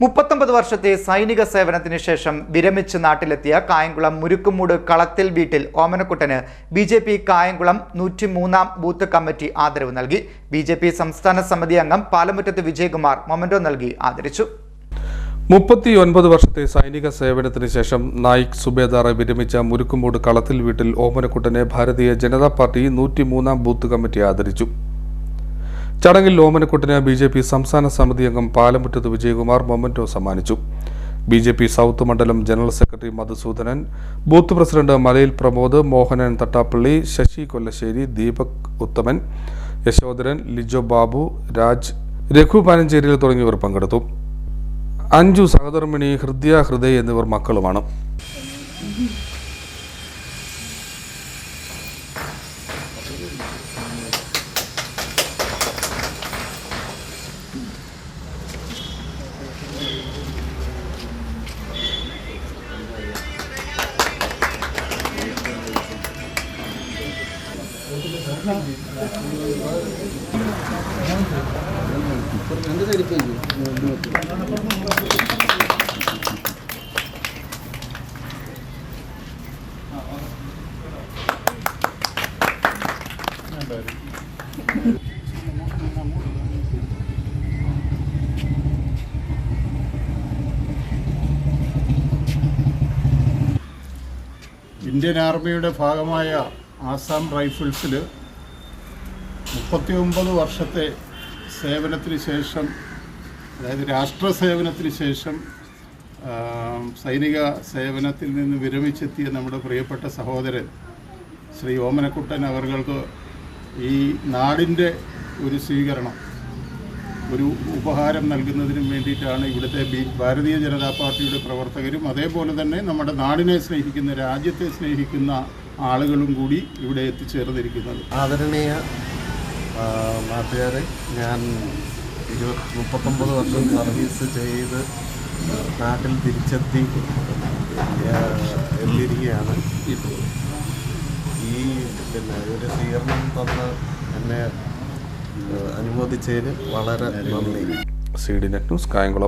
39 വർഷത്തെ സൈനിക സേവനത്തിന് ശേഷം വിരമിച്ച് നാട്ടിലെത്തിയ കായംകുളം മുരുക്കുമൂട് കളത്തിൽ വീട്ടിൽ ഓമനക്കുട്ടന് ബിജെപി കായംകുളം 103-ാം ബൂത്ത് കമ്മിറ്റി ആദരവ് നൽകി. ബിജെപി സംസ്ഥാന സമിതി അംഗം പാലമുറ്റത്ത് വിജയകുമാർ മൊമെന്റോ നൽകി ആദരിച്ചു. 39 വർഷത്തെ സൈനിക സേവനത്തിന് ശേഷം നായിക് സുബേദാറെ വിരമിച്ച മുരുക്കുമൂട് കളത്തിൽ വീട്ടിൽ ഓമനക്കുട്ടനെ ഭാരതീയ ജനതാ പാർട്ടി 103-ാം ബൂത്ത് കമ്മിറ്റി ആദരിച്ചു. ചടങ്ങിൽ ഓമനക്കുട്ടന് ബിജെപി സംസ്ഥാന സമിതി അംഗം പാലമുറ്റത്ത് വിജയകുമാർ മൊമെന്റോ സമ്മാനിച്ചു. ബിജെപി സൗത്ത് മണ്ഡലം general secretary Madhusoodanan, booth president മലയിൽ പ്രമോദ്, മോഹനൻ തട്ടാപ്പള്ളി, ശശി കൊല്ലശ്ശേരി, ദീപക് ഉത്തമൻ, യശോധരൻ, ലിജോ ബാബു, രാജ്, രഘു പാനഞ്ചേരിയിൽ തുടങ്ങിയവർ പങ്കെടുത്തു. അഞ്ജു, സഹധർമ്മിണി, ഹൃദയ് എന്നിവർ മക്കളുമാണ്. ഇന്ത്യൻ ആർമിയുടെ ഭാഗമായ ആസാം റൈഫിൾസിൽ 39 വർഷത്തെ സേവനത്തിന് ശേഷം, അതായത് രാഷ്ട്ര സേവനത്തിന് ശേഷം സൈനിക സേവനത്തിൽ നിന്ന് വിരമിച്ചെത്തിയ നമ്മുടെ പ്രിയപ്പെട്ട സഹോദരൻ ശ്രീ ഓമനക്കുട്ടൻ അവർക്ക് ഈ നാടിൻ്റെ ഒരു സ്വീകരണം, ഒരു ഉപഹാരം നൽകുന്നതിനും വേണ്ടിയിട്ടാണ് ഇവിടുത്തെ ഭാരതീയ ജനതാ പാർട്ടിയുടെ പ്രവർത്തകരും അതേപോലെ തന്നെ നമ്മുടെ നാടിനെ സ്നേഹിക്കുന്ന, രാജ്യത്തെ സ്നേഹിക്കുന്ന ആളുകളും കൂടി ഇവിടെ എത്തിച്ചേർന്നിരിക്കുന്നത്. ആദരണീയ നാട്ടുകാരെ, ഞാൻ 39 വർഷം സർവീസ് ചെയ്ത് നാട്ടിൽ തിരിച്ചെത്തി എത്തിയിരിക്കുകയാണ്. ഈ ഒരു സ്വീകരണം തന്ന് എന്നെ അനുമോദിച്ചതിന് വളരെ നന്ദി. CD Net News, Kayamkulam.